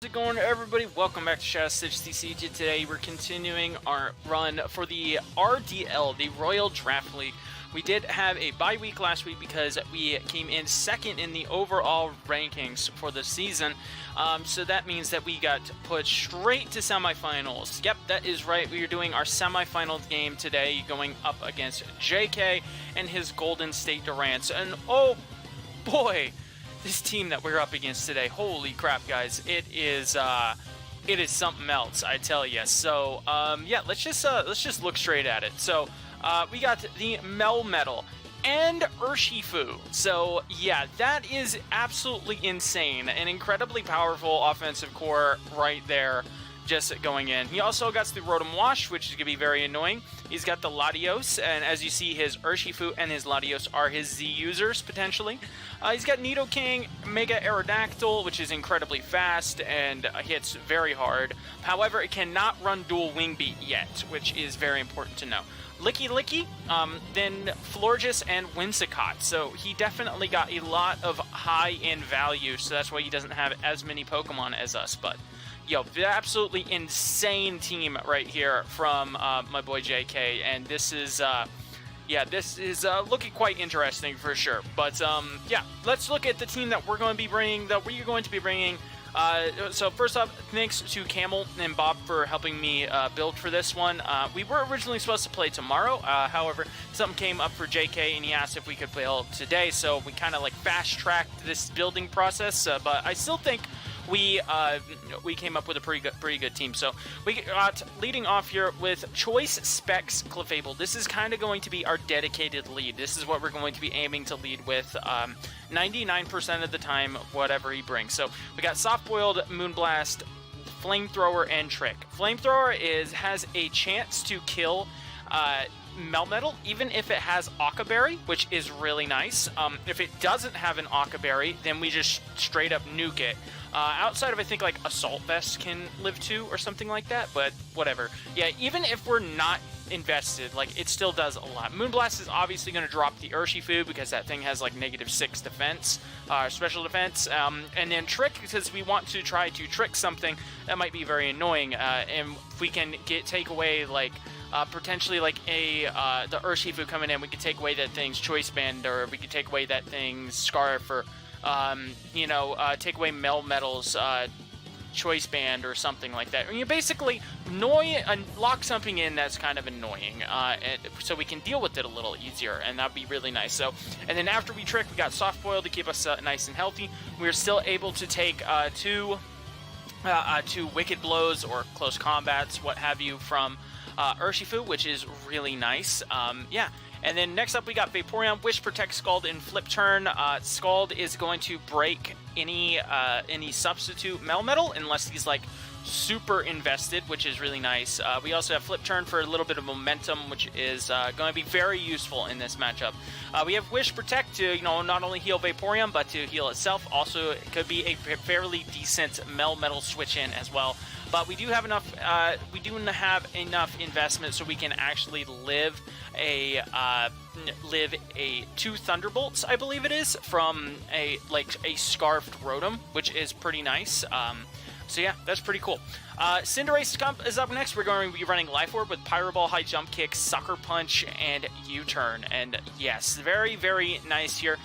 How's it going, everybody? Welcome back to Shadow Stitch CC. Today we're continuing our run for the RDL, the Royal Draft League. We did have a bye week last week because we came in second in the overall rankings for the season. So that means that we got put straight to semifinals. Yep, that is right. We are doing our semifinal game today, going up against JK and his Golden State Durants. And oh boy, this team that we're up against today, holy crap, guys! It is something else, I tell you. So yeah, let's just look straight at it. So we got the Melmetal and Urshifu. So yeah, that is absolutely insane. An incredibly powerful offensive core right there, just going in. He also got the Rotom Wash, which is going to be very annoying. He's got the Latios, and as you see, his Urshifu and his Latios are his Z users, potentially. He's got Nidoking, Mega Aerodactyl, which is incredibly fast and hits very hard. However, it cannot run dual Wing Beat yet, which is very important to know. Licky, then Florges and Whimsicott. So he definitely got a lot of high-end value, so that's why he doesn't have as many Pokemon as us, but yo, the absolutely insane team right here from my boy JK, and this is looking quite interesting for sure. But yeah, let's look at the team that we're going to be bringing. So first off, thanks to Camel and Bob for helping me build for this one. We were originally supposed to play tomorrow, however, something came up for JK and he asked if we could build today, so we kind of like fast-tracked this building process, but I still think we came up with a pretty good team. So we got leading off here with Choice Specs Clefable. This is kind of going to be our dedicated lead. This is what we're going to be aiming to lead with 99% of the time, whatever he brings. So we got Soft Boiled, Moonblast, Flamethrower, and Trick. Flamethrower has a chance to kill Melmetal, even if it has Occaberry, which is really nice. If it doesn't have an Occaberry, then we just straight up nuke it. Outside of, I think, like, Assault Vest can live too, or something like that, but whatever. Yeah, even if we're not invested, like, it still does a lot. Moonblast is obviously going to drop the Urshifu, because that thing has, like, -6 defense, special defense, and then Trick, because we want to try to trick something that might be very annoying, and if we can take away, like, potentially like the Urshifu coming in, we could take away that thing's Choice Band, or we could take away that thing's Scarf, or take away Melmetal's Choice Band or something like that. You basically lock something in that's kind of annoying, so we can deal with it a little easier, and that'd be really nice. So, and then after we Trick, we got Soft Boil to keep us nice and healthy. We're still able to take two Wicked Blows or Close Combats, what have you, from Urshifu, which is really nice. Yeah. And then next up we got Vaporeon, Wish, Protect, Scald, and Flip Turn. Scald is going to break any substitute Melmetal unless he's like super invested, which is really nice. We also have Flip Turn for a little bit of momentum, which is going to be very useful in this matchup. We have Wish, Protect to not only heal Vaporeon but to heal itself. Also, it could be a fairly decent Melmetal switch in as well. But we do have enough. We do have enough investment so we can actually live a 2 Thunderbolts, I believe it is, from a Scarfed Rotom, which is pretty nice. So yeah, that's pretty cool. Cinderace is up next. We're going to be running Life Orb with Pyro Ball, High Jump Kick, Sucker Punch, and U-Turn. And yes, very, very nice here.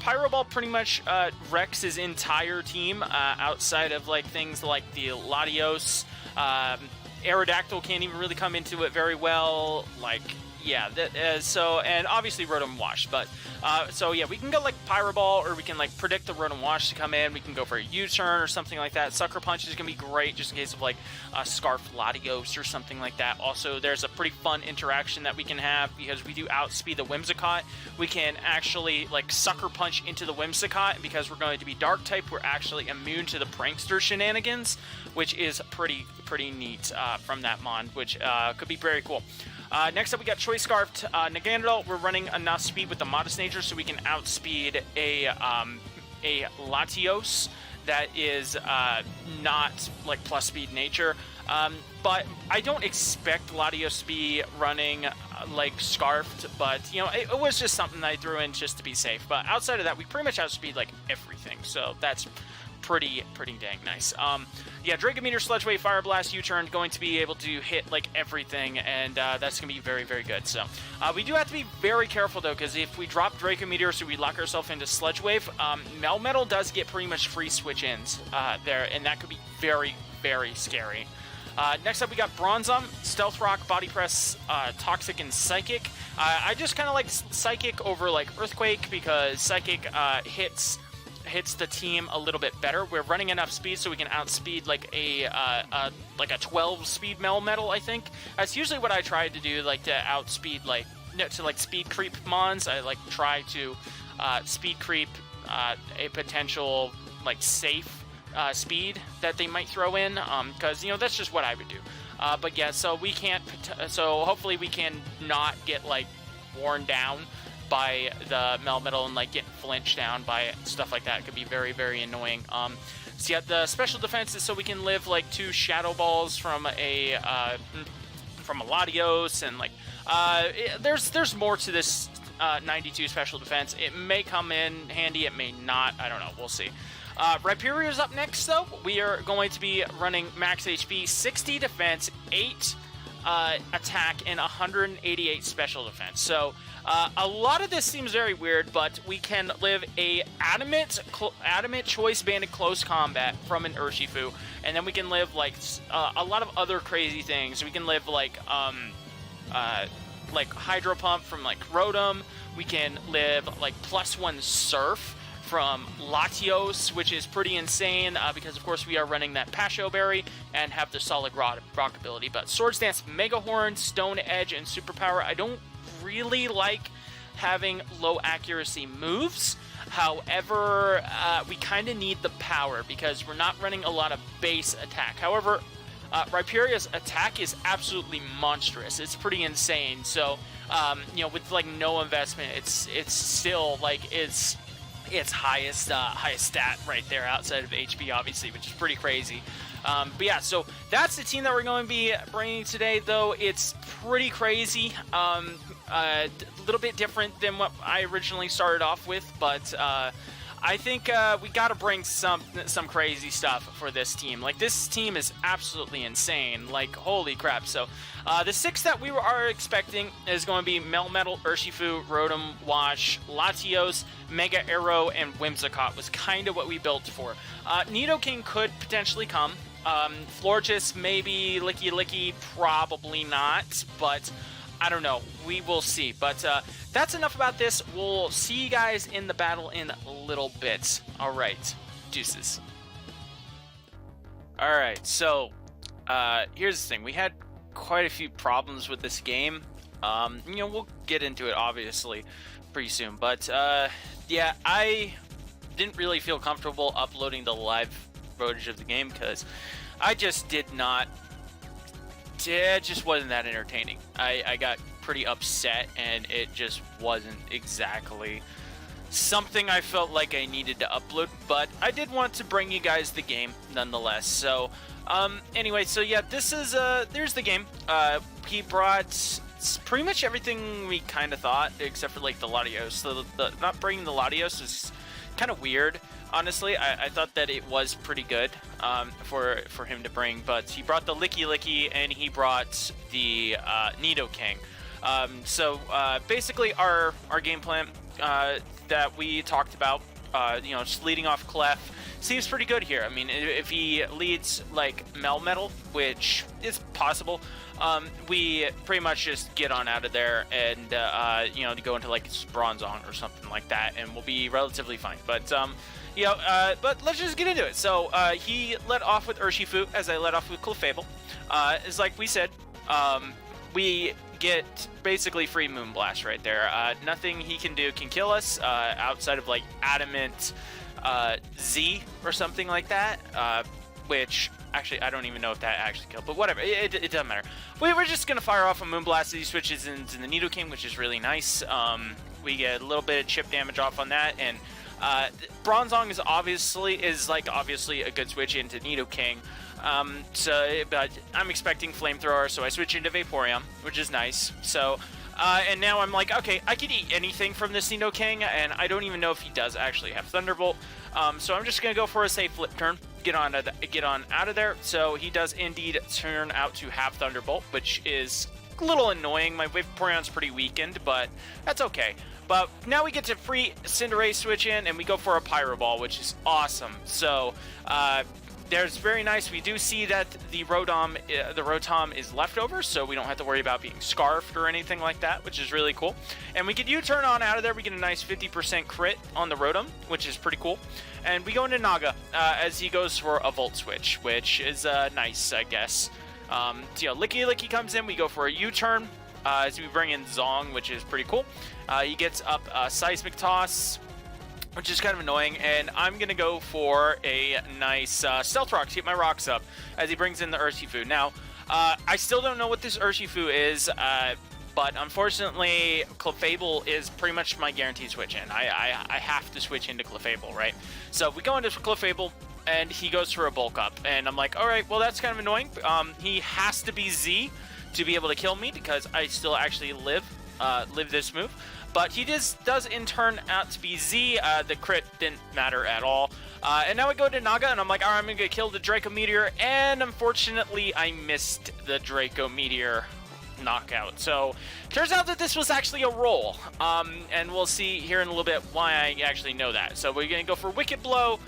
Pyro Ball pretty much wrecks his entire team outside of like things like the Latios. Aerodactyl can't even really come into it very well. Like, yeah, and obviously Rotom Wash, but so yeah, we can go like Pyro Ball, or we can like predict the Rotom Wash to come in. We can go for a U-turn or something like that. Sucker Punch is gonna be great just in case of like a Scarf Latios or something like that. Also, there's a pretty fun interaction that we can have because we do outspeed the Whimsicott. We can actually like Sucker Punch into the Whimsicott, and because we're going to be Dark type, we're actually immune to the Prankster shenanigans, which is pretty neat from that mon, which could be very cool. Next up, we got Choice Scarfed Naganadel. We're running enough speed with the Modest Nature so we can outspeed a Latios that is not like plus speed nature. But I don't expect Latios to be running like Scarfed, but it was just something that I threw in just to be safe. But outside of that, we pretty much outspeed like everything, so that's pretty dang nice. Yeah, Dracometer, Sludge Wave, Fire Blast, U-Turn, going to be able to hit like everything, and that's going to be very good. So we do have to be very careful though, because if we drop Dracometer, so we lock ourselves into Sludge Wave, Melmetal does get pretty much free switch-ins there, and that could be very scary. Next up, we got Bronzong, Stealth Rock, Body Press, Toxic, and Psychic. I just kind of like Psychic over like Earthquake because Psychic hits the team a little bit better. We're running enough speed so we can outspeed like a 12 speed Melmetal, I think. That's usually what I try to do, like to outspeed to speed creep mons. I like try to speed creep a potential like safe speed that they might throw in, because that's just what I would do. But yeah, so we can't. So hopefully we can not get like worn down by the Melmetal and like get flinched down by it, stuff like that. It could be very annoying. So yeah, the special defense is so we can live like 2 Shadow Balls from a Latios, and like there's more to this 92 special defense. It may come in handy, it may not. I don't know. We'll see. Rhyperior's up next, though. We are going to be running max HP, 60 defense, 8 attack, and 188 special defense. So a lot of this seems very weird, but we can live a adamant choice banded close combat from an Urshifu, and then we can live like a lot of other crazy things. We can live like Hydro Pump from like Rotom. We can live like +1 Surf from Latios, which is pretty insane because, of course, we are running that Pasho Berry and have the Solid Rock ability. But Swords Dance, Mega Horn, Stone Edge, and Superpower, I don't really like having low accuracy moves. However, we kind of need the power because we're not running a lot of base attack. However, Rhyperior's attack is absolutely monstrous. It's pretty insane. So, with like no investment, it's still like its highest stat right there outside of HP, obviously, which is pretty crazy. But yeah, so that's the team that we're going to be bringing today, though. It's pretty crazy. A little bit different than what I originally started off with, but I think we got to bring some crazy stuff for this team. Like, this team is absolutely insane. Like, holy crap. So the 6 that we are expecting is going to be Melmetal, Urshifu, Rotom, Wash, Latios, Mega Arrow, and Whimsicott was kind of what we built for. Nidoking could potentially come. Florges, maybe. Licky, probably not. But I don't know. We will see. But that's enough about this. We'll see you guys in the battle in a little bit. All right. Deuces. All right. So here's the thing. We had quite a few problems with this game. We'll get into it, obviously, pretty soon. But yeah, I didn't really feel comfortable uploading the live footage of the game because I just did not. It just wasn't that entertaining. I got pretty upset, and it just wasn't exactly something I felt like I needed to upload, but I did want to bring you guys the game nonetheless. So anyway, so yeah, this is there's the game. He brought pretty much everything we kind of thought, except for like the Latios. So the not bringing the Latios is kind of weird. Honestly, I thought that it was pretty good for him to bring, but he brought the Licky, and he brought the Nidoking. So basically, our game plan that we talked about, just leading off Clef, seems pretty good here. I mean, if he leads like Melmetal, which is possible, we pretty much just get on out of there and to go into like Bronzong or something like that, and we'll be relatively fine. But but let's just get into it. So he led off with Urshifu, as I led off with Clefable. It's like we said, we get basically free Moonblast right there. Nothing he can do can kill us outside of like Adamant Z or something like that, which actually I don't even know if that actually killed, but whatever, it doesn't matter. We're just gonna fire off a Moonblast as he switches into the Nidoking, which is really nice. We get a little bit of chip damage off on that, and Bronzong is obviously a good switch into Nidoking. But I'm expecting Flamethrower, so I switch into Vaporeon, which is nice. So And now I'm like, okay, I could eat anything from this Nidoking, and I don't even know if he does actually have Thunderbolt. So I'm just gonna go for a safe flip turn, get on out of there. So he does indeed turn out to have Thunderbolt, which is a little annoying. My Vaporeon's pretty weakened, but that's okay. But now we get to free Cinderace switch in, and we go for a Pyro Ball, which is awesome. So there's very nice. We do see that the Rotom is leftover, so we don't have to worry about being scarfed or anything like that, which is really cool. And we can U-turn on out of there. We get a nice 50% crit on the Rotom, which is pretty cool. And we go into Naga as he goes for a Volt Switch, which is nice, I guess. So, Licky comes in. We go for a U-turn as we bring in Zong, which is pretty cool. He gets up Seismic Toss, which is kind of annoying, and I'm going to go for a nice Stealth Rock to get my rocks up as he brings in the Urshifu. Now, I still don't know what this Urshifu is, but unfortunately, Clefable is pretty much my guaranteed switch in. I have to switch into Clefable, right? So we go into Clefable, and he goes for a Bulk Up, and I'm like, all right, well, that's kind of annoying. He has to be Z to be able to kill me because I still actually live this move. But he does in turn out to be Z. The crit didn't matter at all. And now we go to Naga, and I'm like, all right, I'm going to kill the Draco Meteor. And unfortunately, I missed the Draco Meteor knockout. So turns out that this was actually a roll. And we'll see here in a little bit why I actually know that. So we're going to go for Wicked Blow.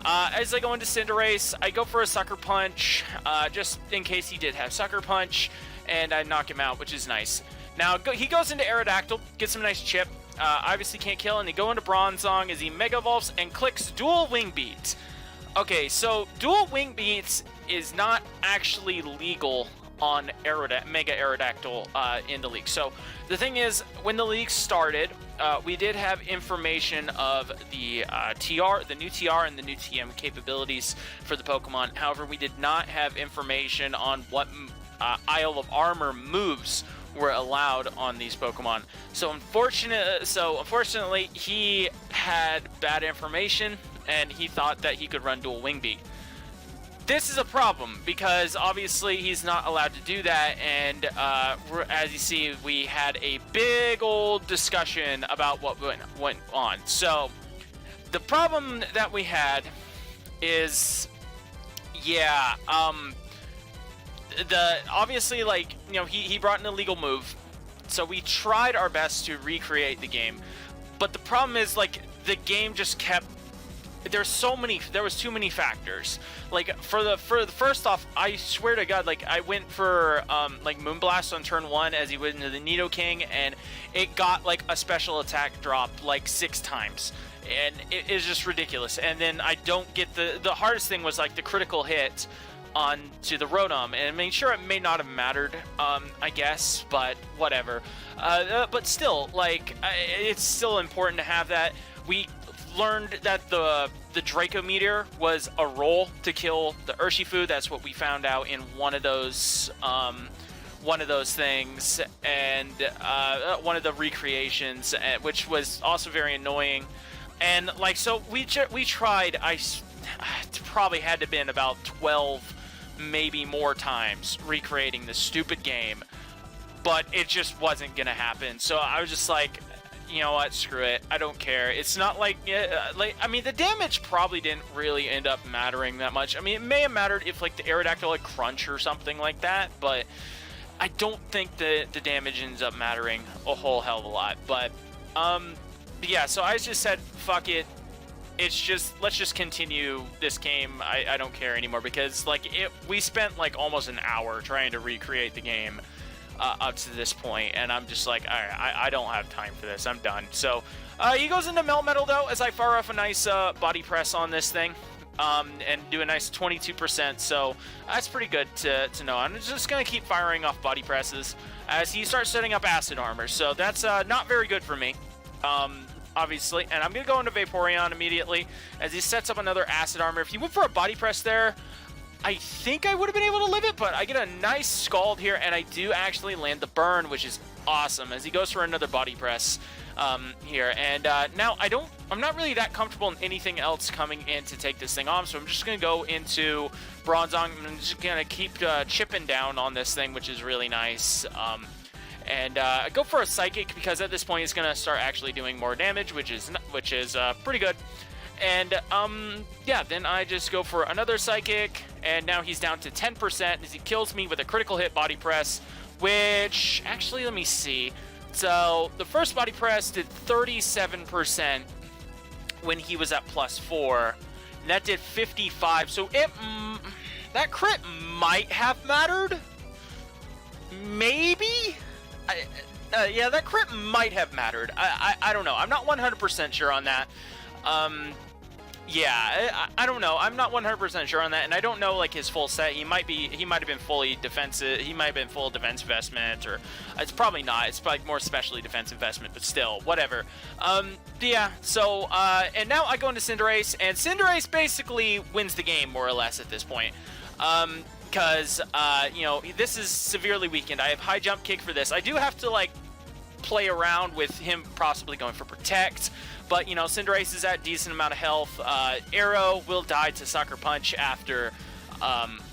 As I go into Cinderace, I go for a Sucker Punch, just in case he did have Sucker Punch. And I knock him out, which is nice. Now, he goes into Aerodactyl, gets some nice chip, obviously can't kill, and they go into Bronzong as he Mega Evolves and clicks Dual Wing Beat. Okay, so Dual Wing Beats is not actually legal on Mega Aerodactyl in the league. So the thing is, when the league started, we did have information of the TR, the new TR, and the new TM capabilities for the Pokemon. However, we did not have information on what Isle of Armor moves were allowed on these Pokemon. So unfortunately, he had bad information, and he thought that he could run Dual Wing Beat. This is a problem, because obviously he's not allowed to do that, and as you see, we had a big old discussion about what went on. So the problem that we had is, yeah, obviously, like, you know, he brought an illegal move, so we tried our best to recreate the game, but the problem is, like, the game just kept, there was too many factors. Like, for the first off, I swear to God, like, I went for like Moonblast on turn 1 as he went into the Nidoking, and it got like a special attack drop like 6 times, and it is just ridiculous. And then I don't get the hardest thing was like the critical hit onto the Rotom, and I mean, sure, it may not have mattered, I guess, but whatever. But still, like, it's still important to have that. We learned that the Draco Meteor was a roll to kill the Urshifu. That's what we found out in one of those things, and one of the recreations, which was also very annoying. And like, so we tried. I probably had to have been about 12, maybe more times recreating this stupid game, but it just wasn't gonna happen. So I was just like, you know what, screw it, I don't care. It's not like, I mean, the damage probably didn't really end up mattering that much. I mean, it may have mattered if like the Aerodactyl like crunch or something like that, but I don't think the damage ends up mattering a whole hell of a lot. But yeah, so I just said, fuck it. It's just, let's just continue this game. I don't care anymore, because like we spent like almost an hour trying to recreate the game up to this point, and I'm just like, all right, I don't have time for this. I'm done. So he goes into Melmetal though, as I fire off a nice body press on this thing, and do a nice 22%. So that's pretty good to know. I'm just gonna keep firing off body presses as he starts setting up acid armor. So that's not very good for me. Obviously, and I'm going to go into Vaporeon immediately as he sets up another acid armor. If he went for a body press there, I think I would have been able to live it, but I get a nice Scald here, and I do actually land the burn, which is awesome, as he goes for another body press here. And now I'm not really that comfortable in anything else coming in to take this thing off, so I'm just going to go into Bronzong. I'm just going to keep chipping down on this thing, which is really nice. And go for a Psychic, because at this point he's going to start actually doing more damage, which is pretty good. And yeah, then I just go for another Psychic, and now he's down to 10% as he kills me with a critical hit body press, which, actually, let me see. So the first body press did 37% when he was at +4, and that did 55. So that crit might have mattered. Maybe? Yeah, that crit might have mattered. I don't know. I'm not 100% sure on that. Yeah, I don't know. I'm not 100% sure on that, and I don't know like his full set. He might have been fully defensive. He might have been full defense investment, or it's probably not. It's probably more specially defense investment, but still, whatever. Yeah. So and now I go into Cinderace, and Cinderace basically wins the game more or less at this point. Because you know, this is severely weakened. I have high jump kick for this. I do have to like play around with him possibly going for Protect. But, you know, Cinderace is at decent amount of health. Arrow will die to Sucker Punch after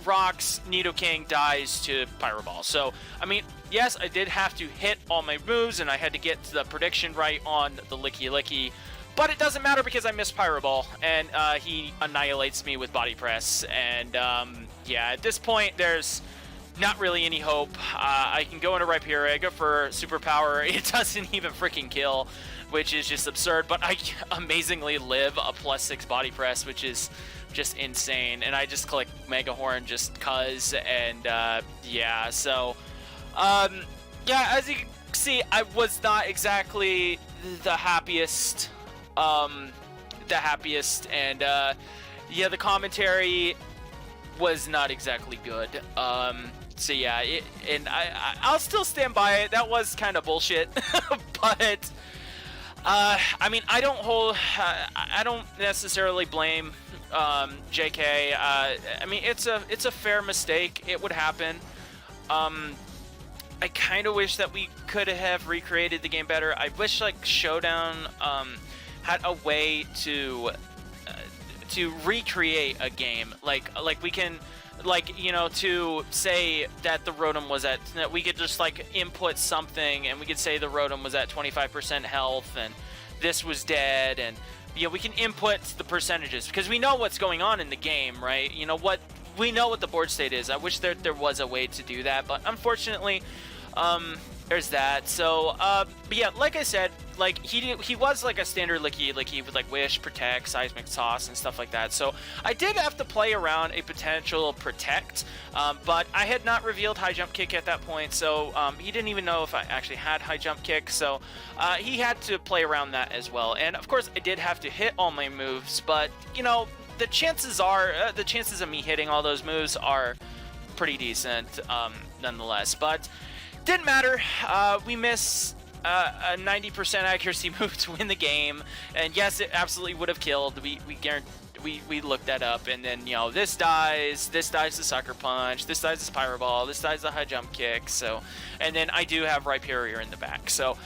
Rocks. Nidoking dies to Pyro Ball. So, I mean, yes, I did have to hit all my moves, and I had to get the prediction right on the Licky Licky. But it doesn't matter because I missed Pyro Ball, and he annihilates me with Body Press. And, yeah, at this point, there's not really any hope. I can go into Rhyperior, go for Superpower. It doesn't even freaking kill, which is just absurd, but I amazingly live a +6 body press, which is just insane. And I just click Mega Horn just cuz, and yeah, so yeah, as you can see, I was not exactly the happiest, and yeah, the commentary was not exactly good. So yeah, and I'll still stand by it. That was kind of bullshit, but I mean, I don't necessarily blame JK. I mean, it's a fair mistake. It would happen. I kind of wish that we could have recreated the game better. I wish like Showdown had a way to recreate a game, like we can, like, you know, to say that the Rotom was at, that we could just like input something and we could say the Rotom was at 25% health and this was dead, and you know, we can input the percentages because we know what's going on in the game, right? You know what, we know what the board state is. I wish there was a way to do that, but unfortunately there's that. So but yeah, like I said, like he was like a standard Licky with like Wish, Protect, Seismic Toss, and stuff like that. So I did have to play around a potential Protect, but I had not revealed High Jump Kick at that point, so he didn't even know if I actually had High Jump Kick, so he had to play around that as well. And of course I did have to hit all my moves, but you know, the chances of me hitting all those moves are pretty decent nonetheless. But didn't matter. We miss a 90% accuracy move to win the game, and yes, it absolutely would have killed. We looked that up, and then, you know, this dies to Sucker Punch, this dies to Pyro Ball, this dies to High Jump Kick. So, and then I do have Rhyperior in the back. So,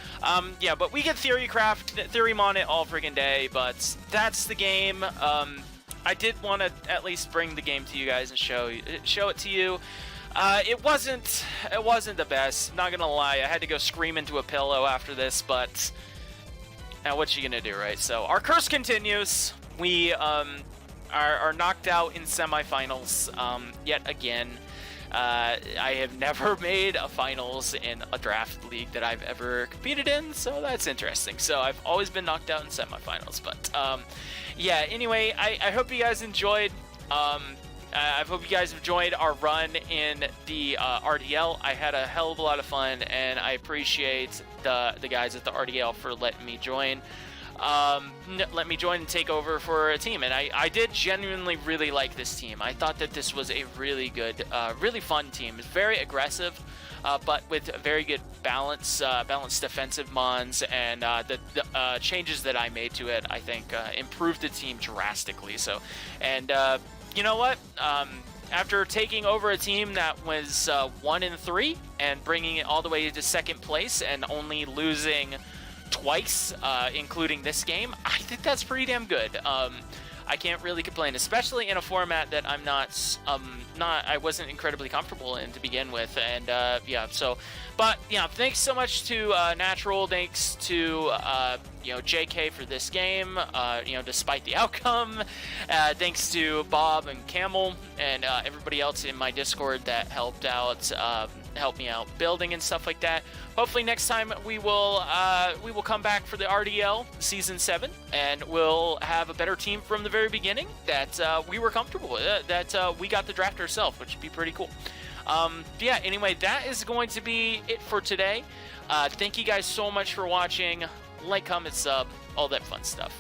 yeah, but we get Theory on it all friggin' day. But that's the game. I did want to at least bring the game to you guys and show it to you. It wasn't the best, not gonna lie. I had to go scream into a pillow after this, but now what's she gonna do, right? So our curse continues. We are knocked out in semifinals yet again. I have never made a finals in a draft league that I've ever competed in, so that's interesting. So I've always been knocked out in semifinals, but yeah, anyway, I hope you guys enjoyed. I hope you guys enjoyed our run in the RDL. I had a hell of a lot of fun, and I appreciate the guys at the RDL for letting me join. Let me join and take over for a team, and I did genuinely really like this team. I thought that this was a really good, really fun team. It's very aggressive, but with very good balanced defensive mons, and the changes that I made to it, I think, improved the team drastically. So, and you know what? After taking over a team that was 1-3 and bringing it all the way to second place and only losing twice, including this game, I think that's pretty damn good. I can't really complain, especially in a format that I'm I wasn't incredibly comfortable in to begin with. And yeah, so, but yeah, thanks so much to Natural, thanks to JK for this game, despite the outcome. Thanks to Bob and Camel and everybody else in my Discord that helped me out building and stuff like that. Hopefully next time we will come back for the RDL Season 7, and we'll have a better team from the very beginning that we were comfortable with, that we got the draft ourselves, which would be pretty cool. Yeah, anyway, that is going to be it for today. Thank you guys so much for watching. Like, comment, sub, all that fun stuff.